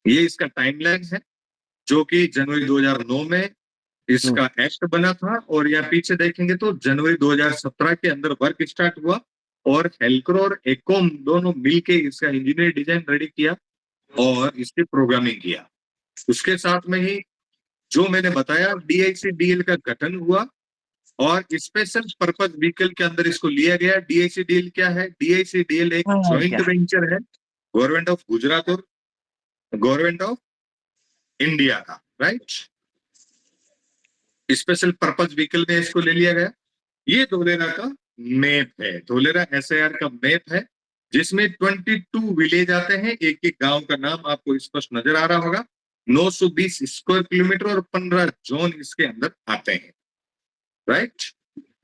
ये इसका टाइमलाइन है, जो कि जनवरी 2009 में इसका एक्ट बना था। और यहाँ पीछे देखेंगे तो जनवरी 2017 के अंदर वर्क स्टार्ट हुआ, और हेल्कर और एकॉम दोनों मिलके इसका इंजीनियर डिजाइन रेडी किया और इसकी प्रोग्रामिंग किया। उसके साथ में ही जो मैंने बताया डीआईसीडीएल का गठन हुआ, और स्पेशल पर्पज व्हीकल के अंदर इसको लिया गया। डीआईसीडीएल क्या है? डीआईसीडीएल एक ज्वाइंट वेंचर है गवर्नमेंट ऑफ गुजरात और गवर्नमेंट ऑफ इंडिया का, राइट। स्पेशल पर्पज व्हीकल में इसको ले लिया गया। ये धोलेरा का मैप है, धोलेरा एसआईआर का मैप है, जिसमें 22 विलेज आते हैं। एक एक गांव का नाम आपको स्पष्ट नजर आ रहा होगा। 920 स्क्वायर किलोमीटर और 15 जोन इसके अंदर आते हैं, राइट।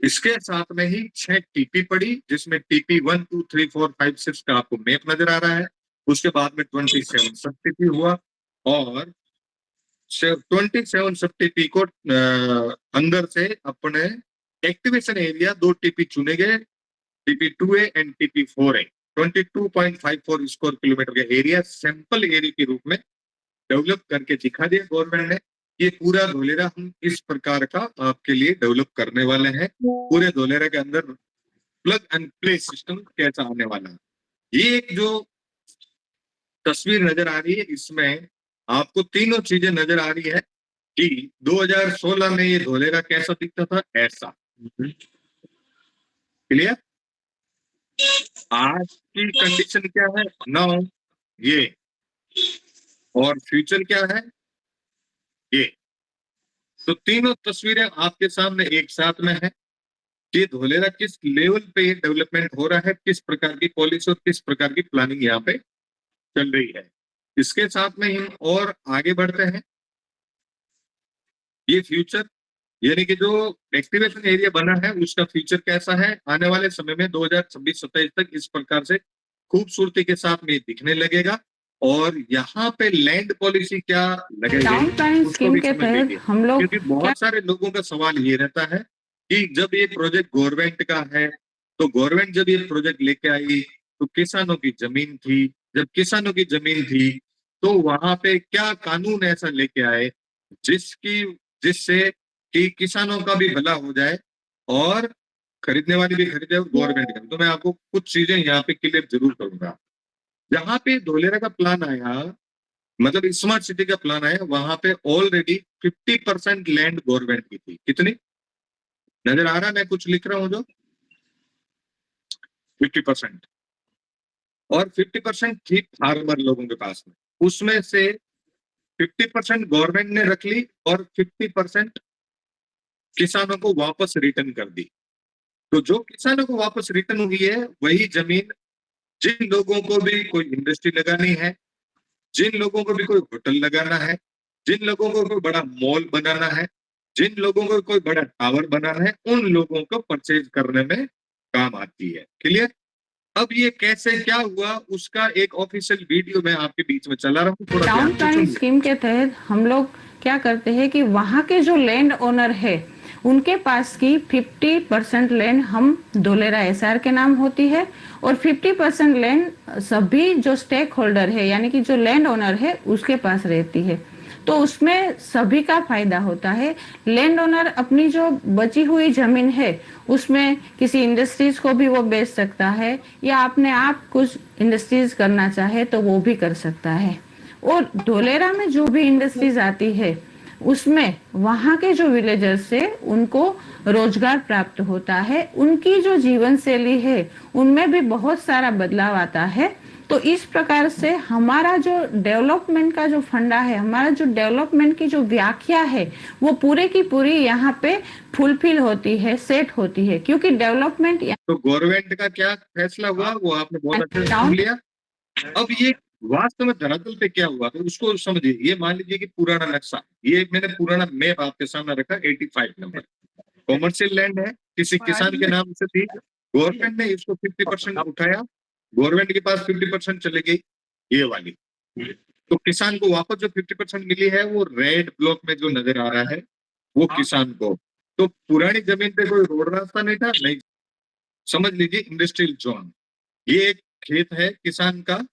इसके साथ में ही 6 टीपी पड़ी, जिसमें टीपी 1, 2, 3, 4, 5, 6 का आपको मैप नजर आ रहा है। उसके बाद में 27 सब टीपी हुआ, और 27 सब टीपी को अंदर से अपने एक्टिवेशन एरिया 2 टीपी चुने गए, TP 2A and TP 4A। 22.54 square kilometre का एरिया सैंपल एरिया के रूप में डेवलप करके दिखा दिया गवर्नमेंट ने। ये पूरा धोलेरा हम इस प्रकार का आपके लिए डेवलप करने वाले हैं। पूरे धोलेरा के अंदर प्लग एंड प्ले सिस्टम कैसा आने वाला है। ये एक जो तस्वीर नजर आ रही है, इसमें आपको तीनों चीजें नजर आ रही है कि 2016 में ये धोलेरा कैसा दिखता था, ऐसा। क्लियर? आज की कंडीशन क्या है, नाउ ये, और फ्यूचर क्या है ये। तो तीनों तस्वीरें आपके सामने एक साथ में है कि धोलेरा किस लेवल पे ये डेवलपमेंट हो रहा है, किस प्रकार की पॉलिसी और किस प्रकार की प्लानिंग यहाँ पे चल रही है। इसके साथ में हम और आगे बढ़ते हैं। ये फ्यूचर यानी कि जो एक्टिवेशन एरिया बना है उसका फ्यूचर कैसा है आने वाले समय में 2026-27 तक, इस प्रकार से खूबसूरती के साथ में दिखने लगेगा। और यहाँ पे लैंड पॉलिसी क्या लगेगी उसको भी समझ लीजिए, हम लोग, क्योंकि बहुत सारे लोगों का सवाल ये रहता है कि जब ये प्रोजेक्ट गवर्नमेंट का है, तो गवर्नमेंट जब ये प्रोजेक्ट लेके आई तो किसानों की जमीन थी, जब किसानों की जमीन थी तो वहां पे क्या कानून ऐसा लेके आए जिससे कि किसानों का भी भला हो जाए और खरीदने वाले भी खरीदे और गवर्नमेंट का। तो मैं आपको कुछ चीजें यहाँ पे क्लियर जरूर करूंगा। जहां पे धोलेरा का प्लान आया, मतलब स्मार्ट सिटी का प्लान आया, वहां पे ऑलरेडी 50% लैंड गवर्नमेंट की थी। कितनी नजर आ रहा है? मैं कुछ लिख रहा हूं जो 50%, और 50% थी फार्मर लोगों के पास में। उसमें से 50% गवर्नमेंट ने रख ली और 50% किसानों को वापस रिटर्न कर दी। तो जो किसानों को वापस रिटर्न हुई है वही जमीन जिन लोगों को भी कोई इंडस्ट्री लगानी है, जिन लोगों को भी कोई होटल लगाना है, जिन लोगों को कोई बड़ा मॉल बनाना है, जिन लोगों को कोई बड़ा टावर बनाना है, उन लोगों को परचेज करने में काम आती है। क्लियर? अब ये कैसे क्या हुआ उसका एक ऑफिशियल वीडियो मैं आपके बीच में चला रहा हूँ, थोड़ा टाउन प्लानिंग स्कीम के तहत हम लोग क्या करते हैं कि वहाँ के जो लैंड ओनर है उनके पास की 50% लैंड हम धोलेरा एसआर के नाम होती है, और 50% लैंड सभी जो स्टेक होल्डर है यानी कि जो लैंड ओनर है उसके पास रहती है। तो उसमें सभी का फायदा होता है। लैंड ओनर अपनी जो बची हुई जमीन है उसमें किसी इंडस्ट्रीज को भी वो बेच सकता है, या अपने आप कुछ इंडस्ट्रीज करना चाहे तो वो भी कर सकता है। और धोलेरा में जो भी इंडस्ट्रीज आती है उसमें वहाँ के जो विलेजर्स से उनको रोजगार प्राप्त होता है, उनकी जो जीवन शैली है उनमें भी बहुत सारा बदलाव आता है। तो इस प्रकार से हमारा जो डेवलपमेंट का जो फंडा है, हमारा जो डेवलपमेंट की जो व्याख्या है वो पूरे की पूरी यहाँ पे फुलफिल होती है, सेट होती है, क्योंकि डेवलपमेंट। तो गवर्नमेंट का क्या फैसला हुआ वो आपने बहुत अच्छे से सुन लिया। अब ये वास्तव में धरातल पे क्या हुआ तो उसको समझिए। ये मान लीजिए कि पुराना नक्शा, ये मैंने पुराना मैप आपके सामने रखा, 85 नंबर कॉमर्शियल लैंड है, किसी किसान के नाम से थी, गवर्नमेंट ने इसको 50% उठाया, गवर्नमेंट के पास 50% चली गई ये वाली। तो किसान को वापस जो 50% मिली है वो रेड ब्लॉक में जो नजर आ रहा है वो किसान को। तो पुरानी जमीन पे कोई रोड रास्ता नहीं था, नहीं, समझ लीजिए इंडस्ट्रियल जोन। ये एक खेत है किसान का,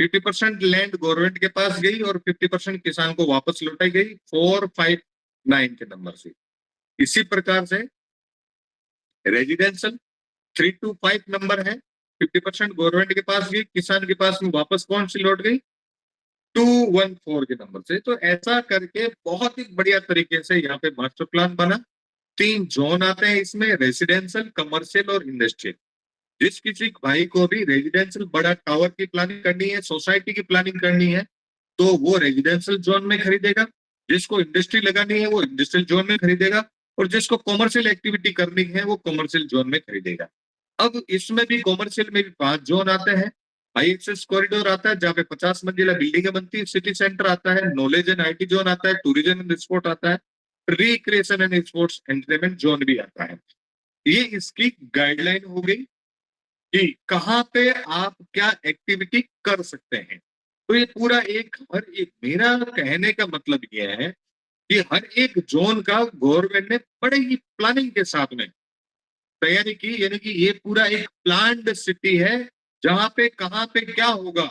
50% लैंड गवर्नमेंट के पास गई और 50% किसान को वापस लौटाई गई 459 के नंबर से। इसी प्रकार से रेजिडेंशियल 325 नंबर है, 50% गवर्नमेंट के पास गई, किसान के पास में वापस कौन सी लौट गई 214 के नंबर से। तो ऐसा करके बहुत ही बढ़िया तरीके से यहाँ पे मास्टर प्लान बना। 3 जोन आते हैं इसमें, रेजिडेंशियल, कमर्शियल और इंडस्ट्रियल। जिस किसी भाई को भी रेजिडेंशियल बड़ा टावर की प्लानिंग करनी है, सोसाइटी की प्लानिंग करनी है, तो वो रेजिडेंशियल जोन में खरीदेगा। जिसको इंडस्ट्री लगानी है वो इंडस्ट्रियल जोन में खरीदेगा, और जिसको कमर्शियल एक्टिविटी करनी है वो कमर्शियल जोन में खरीदेगा। अब इसमें भी कमर्शियल में भी 5 जोन आते हैं। हाई एक्सेस कॉरिडोर आता है जहाँ पे 50 मंजिला बिल्डिंगें बनती है, सिटी सेंटर आता है, नॉलेज एंड IT जोन आता है, टूरिज्म एंड स्पोर्ट आता है, recreation and sports entertainment zone भी आता है। ये इसकी गाइडलाइन हो गई कि कहाँ पे आप क्या एक्टिविटी कर सकते हैं। तो ये पूरा हर एक मेरा कहने का मतलब यह है कि हर एक जोन का गवर्नमेंट ने बड़े ही प्लानिंग के साथ में तैयारी की, यानी कि ये पूरा एक प्लान्ड सिटी है जहां पे कहां पे क्या होगा।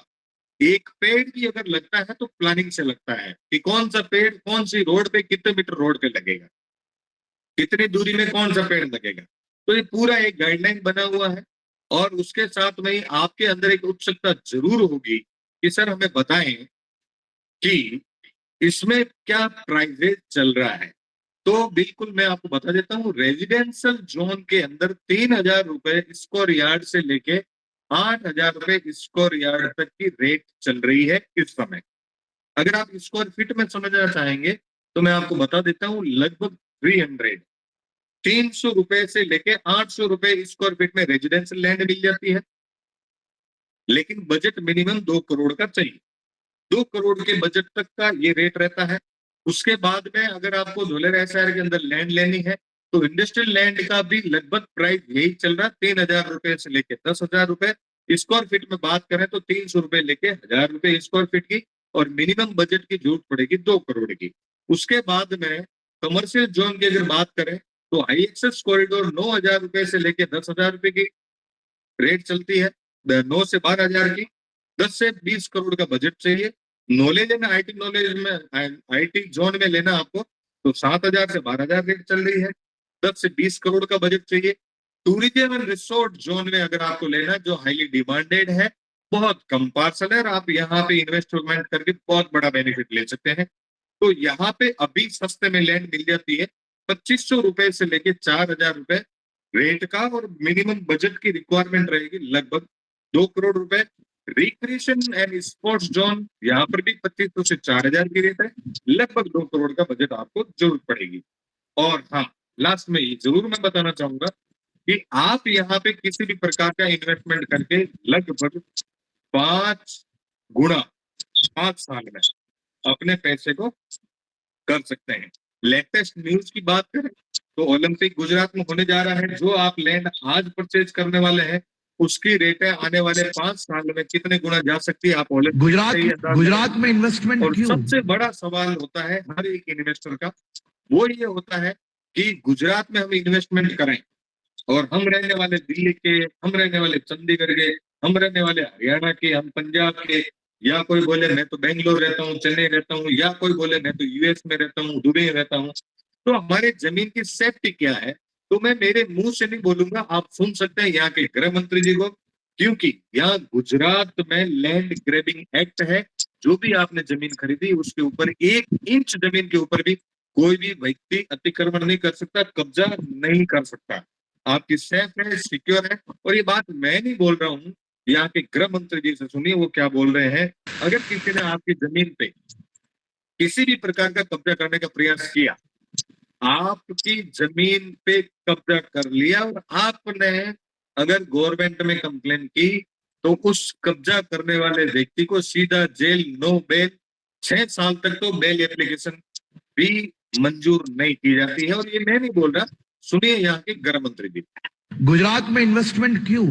एक पेड़ भी अगर लगता है तो प्लानिंग से लगता है कि कौन सा पेड़ कौन सी रोड पे कितने मीटर रोड पे लगेगा, कितनी दूरी में कौन सा पेड़ लगेगा। तो ये पूरा एक गाइडलाइन बना हुआ है, और उसके साथ में ही आपके अंदर एक उत्सुकता जरूर होगी कि सर हमें बताएं कि इसमें क्या प्राइजेस चल रहा है। तो बिल्कुल मैं आपको बता देता हूँ, रेजिडेंशियल जोन के अंदर 3,000 रुपए स्क्वायर यार्ड से लेके 8,000 रुपए स्क्वायर यार्ड तक की रेट चल रही है इस समय। अगर आप स्क्वायर फीट में समझना चाहेंगे तो मैं आपको बता देता हूँ, लगभग 300 रुपए से लेके 800 रुपए स्क्वायर फीट में रेजिडेंशियल लैंड मिल जाती है। लेकिन बजट मिनिमम 2 करोड़ का चाहिए। 2 करोड़ के बजट तक का ये रेट रहता है। उसके बाद में अगर आपको धोलेरा SR के अंदर लैंड लेनी है तो इंडस्ट्रियल लैंड का भी लगभग प्राइस यही चल रहा है, 3,000 रुपए से लेके 10,000 रुपए। स्क्वायर फीट में बात करें तो 300 रुपए लेके 1,000 रुपए स्क्वायर फीट की, और मिनिमम बजट की जरूरत पड़ेगी 2 करोड़ की। उसके बाद में कमर्शियल जोन की अगर बात करें तो हाई एक्सेस कॉरिडोर 9,000 रुपए से लेके 10,000 रुपए की रेट चलती है, 9 से 12,000 की। 10 से 20 करोड़ का बजट चाहिए। नॉलेज एंड IT नॉलेज में IT जोन में लेना आपको तो 7,000 से 12,000 रेट चल रही है। 10 से 20 करोड़ का बजट चाहिए। टूरिज्म एंड रिसोर्ट जोन में अगर आपको लेना, जो हाईली डिमांडेड है, बहुत कम पार्सल है और आप यहाँ पे इन्वेस्टमेंट करके बहुत बड़ा बेनिफिट ले सकते हैं। तो यहाँ पे अभी सस्ते में लैंड मिल जाती है 2,500 रुपए से लेके 4,000 रुपए रेट का, और मिनिमम बजट की रिक्वायरमेंट रहेगी लगभग 2 करोड़ रुपए। रिक्रिएशन एंड स्पोर्ट्स जोन यहाँ पर भी 2,500 से 4,000 की रेट है, लगभग 2 करोड़ का बजट आपको जरूरत पड़ेगी। और हाँ, लास्ट में ये जरूर मैं बताना चाहूंगा कि आप यहाँ पे किसी भी प्रकार का इन्वेस्टमेंट करके लगभग 5 गुना 5 साल में अपने पैसे को कर सकते हैं। लेटेस्ट न्यूज की बात करें तो ओलंपिक गुजरात में होने जा रहा है। जो आप लैंड आज परचेज करने वाले हैं उसकी रेट है आने वाले 5 साल में कितने गुना जा सकती है, आप ओलंपिक गुजरात में इन्वेस्टमेंट और क्यों? सबसे बड़ा सवाल होता है हर एक इन्वेस्टर का, वो ये होता है कि गुजरात में हम इन्वेस्टमेंट करें और हम रहने वाले दिल्ली के, हम रहने वाले चंडीगढ़ के, हम रहने वाले हरियाणा के, हम पंजाब के, या कोई बोले मैं तो बेंगलोर रहता हूँ, चेन्नई रहता हूँ, या कोई बोले मैं तो US में रहता हूँ, दुबई रहता हूँ। तो हमारे जमीन की सेफ्टी क्या है? तो मैं मेरे मुंह से नहीं बोलूंगा, आप सुन सकते हैं यहाँ के गृह मंत्री जी को, क्योंकि यहाँ गुजरात में लैंड ग्रैबिंग एक्ट है। जो भी आपने जमीन खरीदी उसके ऊपर 1 इंच जमीन के ऊपर भी कोई भी व्यक्ति अतिक्रमण नहीं कर सकता, कब्जा नहीं कर सकता। आपकी सेफ है, सिक्योर है। और ये बात मैं नहीं बोल रहा हूँ, यहाँ के गृह मंत्री जी से सुनिए वो क्या बोल रहे हैं। अगर किसी ने आपकी जमीन पे किसी भी प्रकार का कब्जा करने का प्रयास किया, आपकी जमीन पे कब्जा कर लिया और आपने अगर गवर्नमेंट में कंप्लेन की, तो उस कब्जा करने वाले व्यक्ति को सीधा जेल, नो बेल, 6 साल तक तो बेल एप्लीकेशन भी मंजूर नहीं की जाती है। और ये मैं नहीं बोल रहा, सुनिए यहाँ के गृह मंत्री जी। गुजरात में इन्वेस्टमेंट क्यों?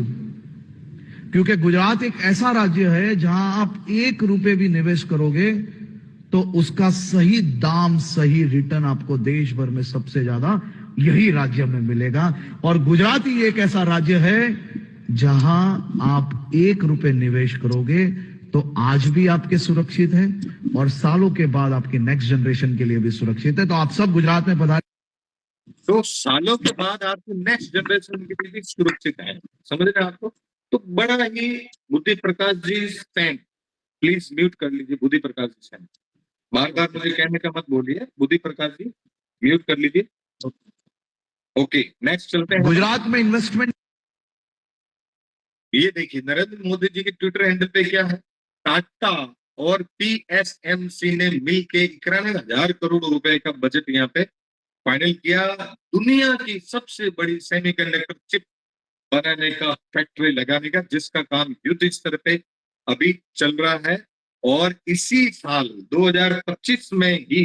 क्योंकि गुजरात एक ऐसा राज्य है जहां आप 1 रुपए भी निवेश करोगे तो उसका सही दाम, सही रिटर्न आपको देश भर में सबसे ज्यादा यही राज्य में मिलेगा। और गुजरात ही एक ऐसा राज्य है जहां आप 1 रुपए निवेश करोगे तो आज भी आपके सुरक्षित है और सालों के बाद आपकी नेक्स्ट जनरेशन के लिए भी सुरक्षित है। तो आप सब गुजरात में पधार। तो सालों के बाद आपकी नेक्स्ट जनरेशन के लिए भी सुरक्षित है, समझ रहे हैं आपको। तो बड़ा ही बुद्धि Prakash ji San, please mute कर लीजिए बुद्धि प्रकाश जी सैन, बार बार मुझे कहने का मत बोलिए। बुद्धि प्रकाश जी म्यूट कर लीजिए। ओके, नेक्स्ट चलते हैं। गुजरात में इन्वेस्टमेंट, ये देखिए नरेंद्र मोदी जी के ट्विटर हैंडल पे क्या है, टाटा और पीएसएमसी ने मिलके 91,000 करोड़ रुपए का बजट यहाँ पे फाइनल किया। दुनिया की सबसे बड़ी सेमीकंडक्टर चिप बनाने का फैक्ट्री लगाने का, जिसका काम युद्ध स्तर पे अभी चल रहा है। और इसी साल 2025 में ही,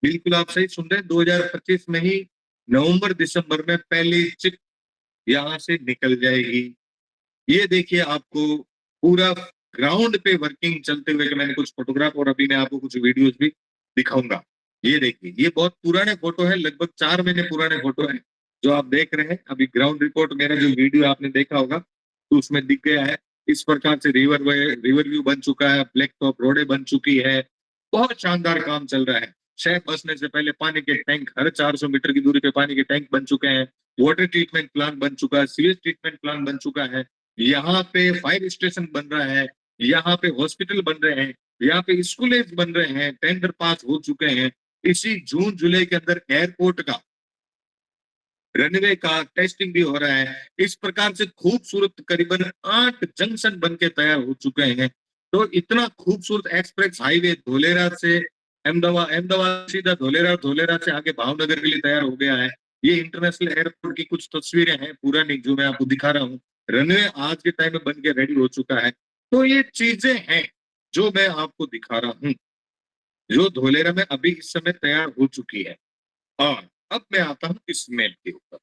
बिल्कुल आप सही सुन रहे हैं, 2025 में ही नवंबर दिसंबर में पहली चिप यहां से निकल जाएगी। ये देखिए आपको पूरा ग्राउंड पे वर्किंग चलते हुए, मैंने कुछ फोटोग्राफ और अभी मैं आपको कुछ वीडियोस भी दिखाऊंगा। ये देखिए, ये बहुत पुराने फोटो है, लगभग 4 महीने पुराने फोटो है जो आप देख रहे हैं। अभी ग्राउंड रिपोर्ट मेरा जो वीडियो आपने देखा होगा तो उसमें दिख गया है। इस प्रकार से रिवर व्यू बन चुका है, ब्लैक टॉप रोडें बन चुकी है, बहुत शानदार काम चल रहा है। शहर बसने से पहले पानी के टैंक हर 400 मीटर की दूरी पे पानी के टैंक बन चुके हैं, वाटर ट्रीटमेंट प्लांट बन चुका है, सीवेज ट्रीटमेंट प्लांट बन चुका है, यहाँ पे फायर स्टेशन बन रहा है, यहाँ पे हॉस्पिटल बन रहे हैं, यहाँ पे स्कूलेज बन रहे हैं, टेंडर पास हो चुके हैं। इसी जून जुलाई के अंदर एयरपोर्ट का रनवे का टेस्टिंग भी हो रहा है। इस प्रकार से खूबसूरत करीबन 8 जंक्शन बन के तैयार हो चुके हैं। तो इतना खूबसूरत एक्सप्रेस हाईवे धोलेरा से अहमदाबाद सीधा धोलेरा, धोलेरा से आगे भावनगर के लिए तैयार हो गया है। ये इंटरनेशनल एयरपोर्ट की कुछ तस्वीरें हैं पुरानी जो मैं आपको दिखा रहा हूँ। रनवे आज के टाइम में बन के रेडी हो चुका है। तो ये चीजें हैं जो मैं आपको दिखा रहा हूँ, जो धोलेरा में अभी इस समय तैयार हो चुकी है। और अब मैं आता हूं इस मैप के ऊपर।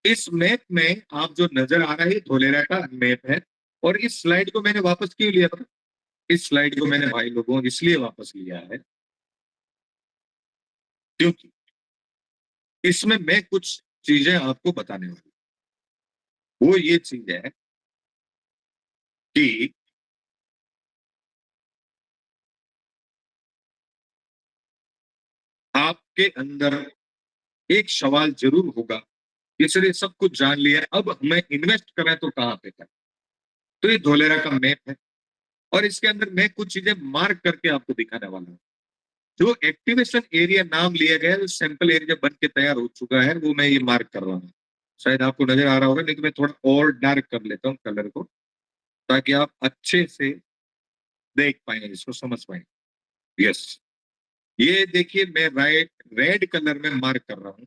इस मैप में आप जो नजर आ रहा है धोलेरा का मैप है। और इस स्लाइड को मैंने वापस क्यों लिया था, इस स्लाइड को मैंने भाई लोगों इसलिए वापस लिया है क्योंकि इसमें मैं कुछ चीजें आपको बताने वाली हूं। वो ये चीज है कि आपके अंदर एक सवाल जरूर होगा, इसलिए सब कुछ जान लिया, अब हमें इन्वेस्ट करें तो कहां पे करें। तो ये धोलेरा का मैप है और इसके अंदर मैं कुछ चीजें मार्क करके आपको दिखाने वाला हूं। जो एक्टिवेशन एरिया नाम लिया गया है, सैंपल एरिया बन के तैयार हो चुका है, वो मैं ये मार्क कर रहा हूँ। शायद आपको नजर आ रहा होगा, लेकिन मैं थोड़ा और डार्क कर लेता हूँ कलर को, ताकि आप अच्छे से देख पाए, इसको समझ पाए। यस, ये देखिए मैं रेड कलर में मार्क कर रहा हूँ।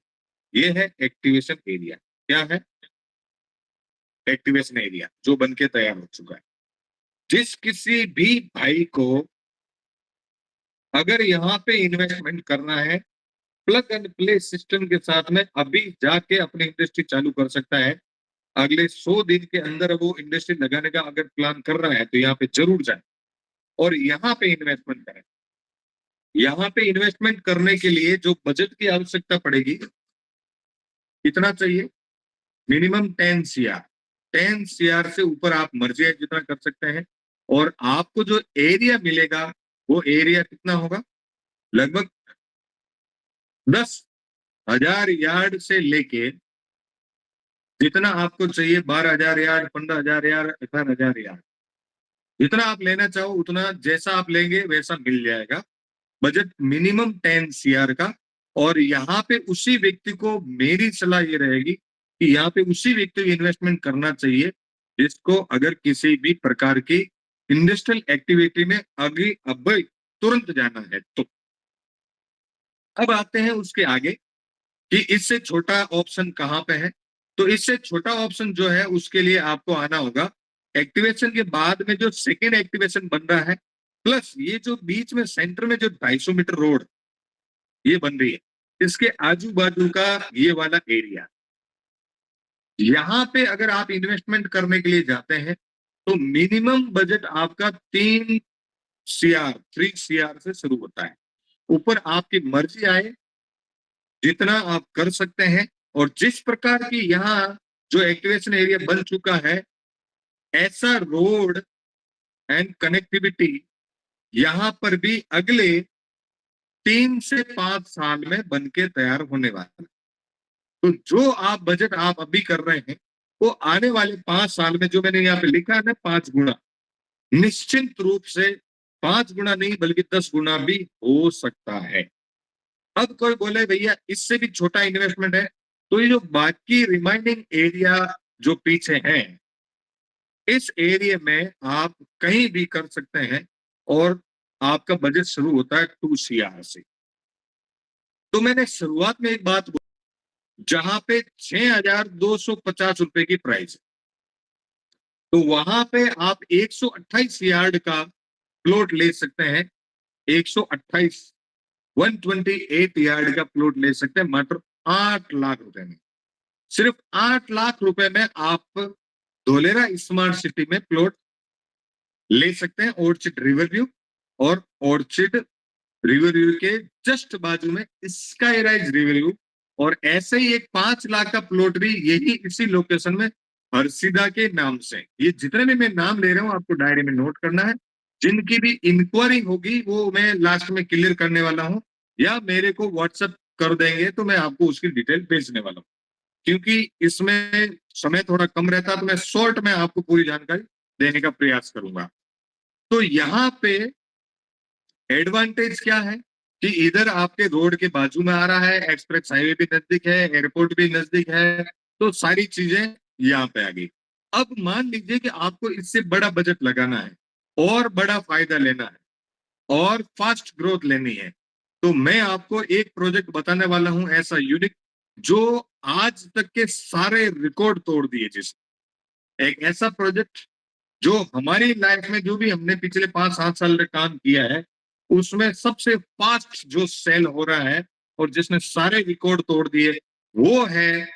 ये है एक्टिवेशन एरिया। क्या है? एक्टिवेशन एरिया जो बन के तैयार हो चुका है। जिस किसी भी भाई को अगर यहाँ पे इन्वेस्टमेंट करना है, प्लग एंड प्ले सिस्टम के साथ में अभी जाके अपनी इंडस्ट्री चालू कर सकता है। अगले 100 दिन के अंदर वो इंडस्ट्री लगाने का अगर प्लान कर रहा है तो यहाँ पे जरूर जाए और यहाँ पे इन्वेस्टमेंट करें। यहाँ पे इन्वेस्टमेंट करने के लिए जो बजट की आवश्यकता पड़ेगी, कितना चाहिए? Minimum 10 CR। 10 CR से ऊपर आप मर्जी है जितना कर सकते हैं। और आपको जो एरिया मिलेगा वो एरिया कितना होगा? लगभग 10,000 यार्ड से लेके जितना आपको चाहिए, 12,000 यार्ड, 15,000 यार्ड, 18,000 यार्ड, जितना आप लेना चाहो उतना, जैसा आप लेंगे वैसा मिल जाएगा। बजट मिनिमम 10 CR का। और यहाँ पे उसी व्यक्ति को, मेरी सलाह ये रहेगी कि यहाँ पे उसी व्यक्ति को इन्वेस्टमेंट करना चाहिए जिसको अगर किसी भी प्रकार की इंडस्ट्रियल एक्टिविटी में अभी अब तुरंत जाना है। तो अब आते हैं उसके आगे कि इससे छोटा ऑप्शन कहां पे है। तो इससे छोटा ऑप्शन जो है उसके लिए आपको आना होगा एक्टिवेशन के बाद में जो सेकेंड एक्टिवेशन बन रहा है, प्लस ये जो बीच में सेंटर में जो 250 मीटर रोड ये बन रही है, इसके आजू बाजू का ये वाला एरिया, यहाँ पे अगर आप इन्वेस्टमेंट करने के लिए जाते हैं तो मिनिमम बजट आपका 3 CR से शुरू होता है। ऊपर आपकी मर्जी आए जितना आप कर सकते हैं। और जिस प्रकार की यहाँ जो एक्टिवेशन एरिया बन चुका है, ऐसा रोड एंड कनेक्टिविटी यहां पर भी अगले 3 से 5 साल में बन के तैयार होने वाला है। तो जो आप बजट आप अभी कर रहे हैं वो आने वाले 5 साल में, जो मैंने यहाँ पे लिखा है ना, 5 गुना, निश्चित रूप से 5 गुना नहीं बल्कि 10 गुना भी हो सकता है। अब कोई बोले भैया इससे भी छोटा इन्वेस्टमेंट है, तो ये जो बाकी रिमाइंडिंग एरिया जो पीछे है, इस एरिया में आप कहीं भी कर सकते हैं और आपका बजट शुरू होता है 2 CR से। तो मैंने शुरुआत में एक बात बोली, जहां पे 6,250 रुपए की प्राइस है, तो वहां पे आप 128 यार्ड का प्लॉट ले सकते हैं। 128 128 यार्ड का प्लॉट ले सकते हैं मात्र 8 लाख रुपए में। सिर्फ 8 लाख रुपए में आप धोलेरा स्मार्ट सिटी में प्लॉट ले सकते हैं। ऑर्चिड रिवर व्यू, और ऑर्चिड रिवर व्यू के जस्ट बाजू में स्काई राइज रिवर व्यू, और ऐसे ही एक 5 लाख का प्लॉट भी यही इसी लोकेशन में हरसिदा के नाम से। ये जितने भी मैं नाम ले रहा हूं आपको डायरी में नोट करना है। जिनकी भी इंक्वायरी होगी वो मैं लास्ट में क्लियर करने वाला हूं, या मेरे को व्हाट्सएप कर देंगे तो मैं आपको उसकी डिटेल भेजने वाला हूं। क्योंकि इसमें समय थोड़ा कम रहता है तो मैं शॉर्ट में आपको पूरी जानकारी देने का प्रयास करूंगा। तो यहाँ पे एडवांटेज क्या है कि इधर आपके रोड के बाजू में आ रहा है, एक्सप्रेस हाईवे भी नजदीक है, एयरपोर्ट भी नजदीक है, तो सारी चीजें यहाँ पे आ गई। अब मान लीजिए कि आपको इससे बड़ा बजट लगाना है और बड़ा फायदा लेना है और फास्ट ग्रोथ लेनी है, तो मैं आपको एक प्रोजेक्ट बताने वाला हूं ऐसा यूनिक, जो आज तक के सारे रिकॉर्ड तोड़ दिए। एक ऐसा प्रोजेक्ट जो हमारी लाइफ में जो भी हमने पिछले 5-7 साल में काम किया है उसमें सबसे फास्ट जो सेल हो रहा है और जिसने सारे रिकॉर्ड तोड़ दिए, वो है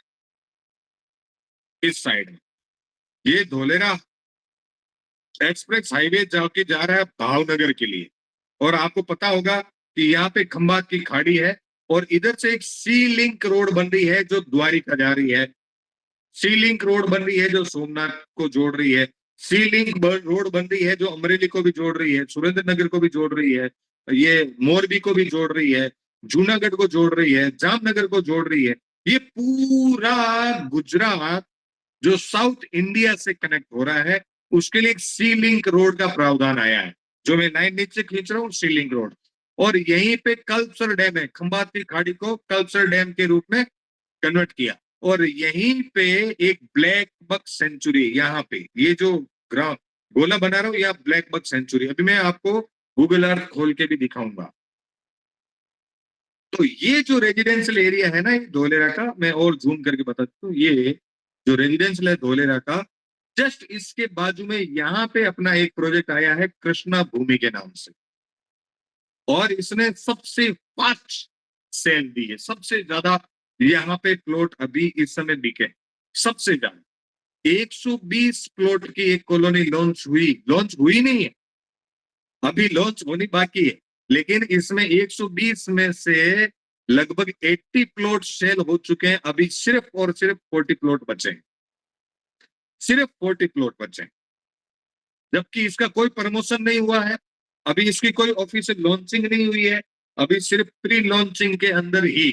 इस साइड में। ये धोलेरा एक्सप्रेस हाईवे जाके जा रहा है भावनगर के लिए, और आपको पता होगा कि यहाँ पे खंभात की खाड़ी है और इधर से एक सी लिंक रोड बन रही है जो द्वारिका जा रही है। सी लिंक रोड बन रही है जो सोमनाथ को जोड़ रही है। सी लिंक रोड बन रही है जो अमरेली को भी जोड़ रही है, सुरेंद्र नगर को भी जोड़ रही है, ये मोरबी को भी जोड़ रही है, जूनागढ़ को जोड़ रही है, जामनगर को जोड़ रही है। ये पूरा गुजरात जो साउथ इंडिया से कनेक्ट हो रहा है उसके लिए एक सी लिंक रोड का प्रावधान आया है, जो मैं लाइन नीचे खींच रहा हूँ, सी लिंक रोड। और यहीं पे कल्पसर डैम है, खंभात की खाड़ी को कल्पसर डैम के रूप में कन्वर्ट किया, और यहीं पे एक ब्लैक बक सेंचुरी, यहाँ पे ये जो ग्राम गोला बना रहा हूं या ब्लैक बक सेंचुरी, अभी मैं आपको गूगल अर्थ खोल के भी दिखाऊंगा। तो ये जो रेजिडेंशियल एरिया है ना ये धोलेरा का, मैं और जूम करके बताता हूँ, ये जो रेजिडेंशियल है धोलेरा का, जस्ट इसके बाजू में यहाँ पे अपना एक प्रोजेक्ट आया है कृष्णा भूमि के नाम से, और इसने सबसे फास्ट सेल दी है। सबसे ज्यादा यहाँ पे प्लॉट अभी इस समय बिके, सबसे ज्यादा 120 प्लॉट की एक कॉलोनी लॉन्च हुई नहीं है, अभी लॉन्च होनी बाकी है, लेकिन इसमें 120 में से लगभग 80 प्लॉट सेल हो चुके हैं। अभी सिर्फ और सिर्फ 40 प्लॉट बचे हैं, सिर्फ 40 प्लॉट बचे हैं, जबकि इसका कोई प्रमोशन नहीं हुआ है, अभी इसकी कोई ऑफिशियल लॉन्चिंग नहीं हुई है, अभी सिर्फ प्री लॉन्चिंग के अंदर ही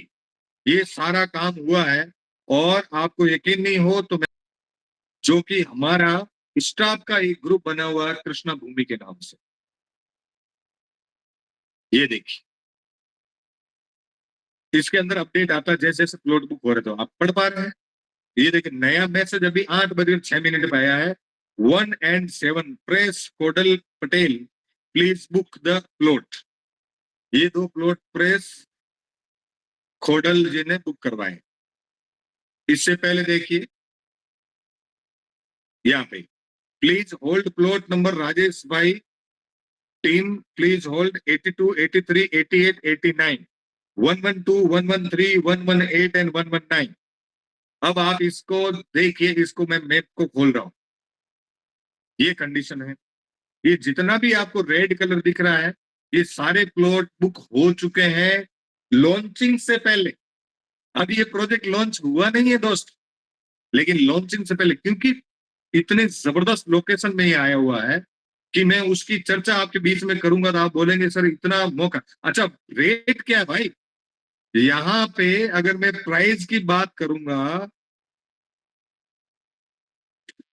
ये सारा काम हुआ है। और आपको यकीन नहीं हो तो मैं, जो कि हमारा स्टाफ का एक ग्रुप बना हुआ है कृष्णा भूमि के नाम से, ये देखिए इसके अंदर अपडेट आता है जैसे जैसे प्लॉट बुक हो रहे, तो आप पढ़ पा रहे हैं। ये देखिए नया मैसेज अभी 8:06 पे आया है, 1 and 7 press codal Patel please book the plot. ये 2 प्लॉट प्रेस खोडल जी ने बुक करवाए। इससे पहले देखिए यहाँ पे, please hold plot number Rajesh भाई टीम, प्लीज होल्ड 82, 83, 88, 89, 112, 113, 118 एंड 119। अब आप इसको देखिए, इसको मैं मैप को खोल रहा हूं, ये कंडीशन है। ये जितना भी आपको रेड कलर दिख रहा है ये सारे प्लॉट बुक हो चुके हैं लॉन्चिंग से पहले। अब ये प्रोजेक्ट लॉन्च हुआ नहीं है दोस्त, लेकिन लॉन्चिंग से पहले, क्योंकि इतने जबरदस्त लोकेशन में ये आया हुआ है कि मैं उसकी चर्चा आपके बीच में करूंगा तो आप बोलेंगे सर इतना मौका। अच्छा, रेट क्या है भाई? यहाँ पे अगर मैं प्राइस की बात करूंगा,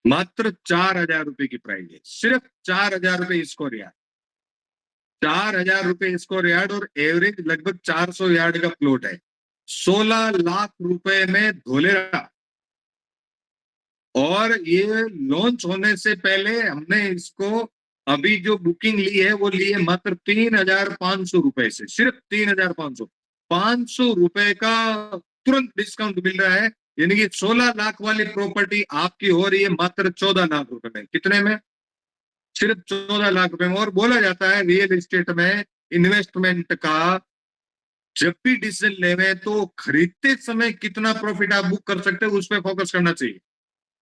मात्र 4,000 रुपए की प्राइस है, सिर्फ 4,000 रुपए स्क्वायर यार्ड, 4,000 रुपए स्क्वायर यार्ड, और एवरेज लगभग 400 यार्ड का प्लॉट है। 16 लाख रुपए में धोलेरा। और ये लॉन्च होने से पहले हमने इसको अभी जो बुकिंग ली है वो ली है मात्र 3,500 रुपए से, सिर्फ 3,500, 500 रुपए का तुरंत डिस्काउंट मिल रहा है। यानी कि 16 लाख वाली प्रॉपर्टी आपकी हो रही है मात्र 14 लाख रुपए में। कितने में? सिर्फ 14 लाख रुपए में। और बोला जाता है रियल एस्टेट में इन्वेस्टमेंट का जब भी डिसीजन लेवे तो खरीदते समय कितना प्रॉफिट आप बुक कर सकते हो उस पर फोकस करना चाहिए।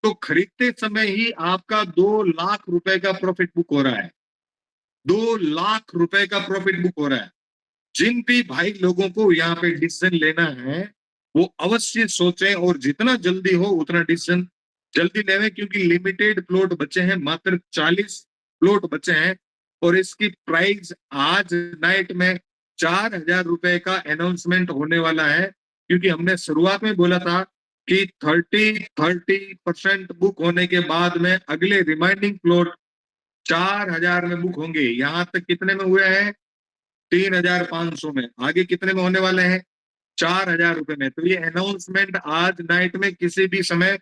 तो खरीदते समय ही आपका 2 लाख रुपए का प्रॉफिट बुक हो रहा है, 2 लाख रुपए का प्रॉफिट बुक हो रहा है। जिन भी भाई लोगों को यहाँ पे डिसीजन लेना है वो अवश्य सोचें, और जितना जल्दी हो उतना डिसीजन जल्दी लेवे, क्योंकि लिमिटेड प्लॉट बचे हैं, मात्र 40 प्लॉट बचे हैं। और इसकी प्राइस आज नाइट में 4,000 रुपए का अनाउंसमेंट होने वाला है, क्योंकि हमने शुरुआत में बोला था कि 30% बुक होने के बाद में अगले रिमाइंडिंग प्लॉट 4,000 में बुक होंगे। यहां तक कितने में हुए हैं? 3,500 में। आगे कितने में होने वाले हैं? 4,000 रुपए में। तो ये अनाउंसमेंट आज नाइट में किसी भी समय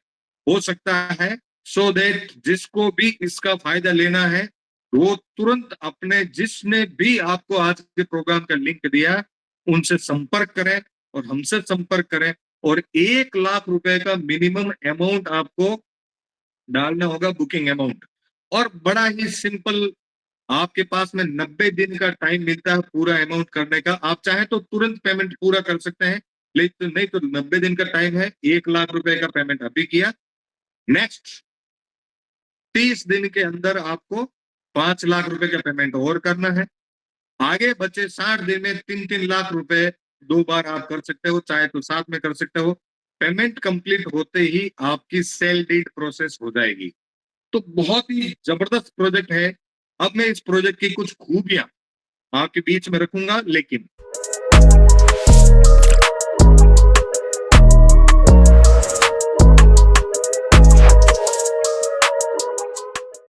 हो सकता है, सो दैट जिसको भी इसका फायदा लेना है वो तुरंत अपने, जिसने भी आपको आज के प्रोग्राम का लिंक दिया उनसे संपर्क करें और हमसे संपर्क करें। और 1 लाख रुपए का मिनिमम अमाउंट आपको डालना होगा, बुकिंग अमाउंट। और बड़ा ही सिंपल, आपके पास में 90 दिन का टाइम मिलता है पूरा अमाउंट करने का। आप चाहे तो तुरंत पेमेंट पूरा कर सकते हैं, लेकिन नहीं तो 90 दिन का टाइम है। 1 लाख रुपए का पेमेंट अभी किया, नेक्स्ट 30 दिन के अंदर आपको 5 लाख रुपए का पेमेंट और करना है। आगे बचे 60 दिन में 3-3 लाख रुपए 2 बार आप कर सकते हो, चाहे तो साथ में कर सकते हो। पेमेंट कंप्लीट होते ही आपकी सेल डीड प्रोसेस हो जाएगी। तो बहुत ही जबरदस्त प्रोजेक्ट है। अब मैं इस प्रोजेक्ट की कुछ खूबियां आपके बीच में रखूंगा, लेकिन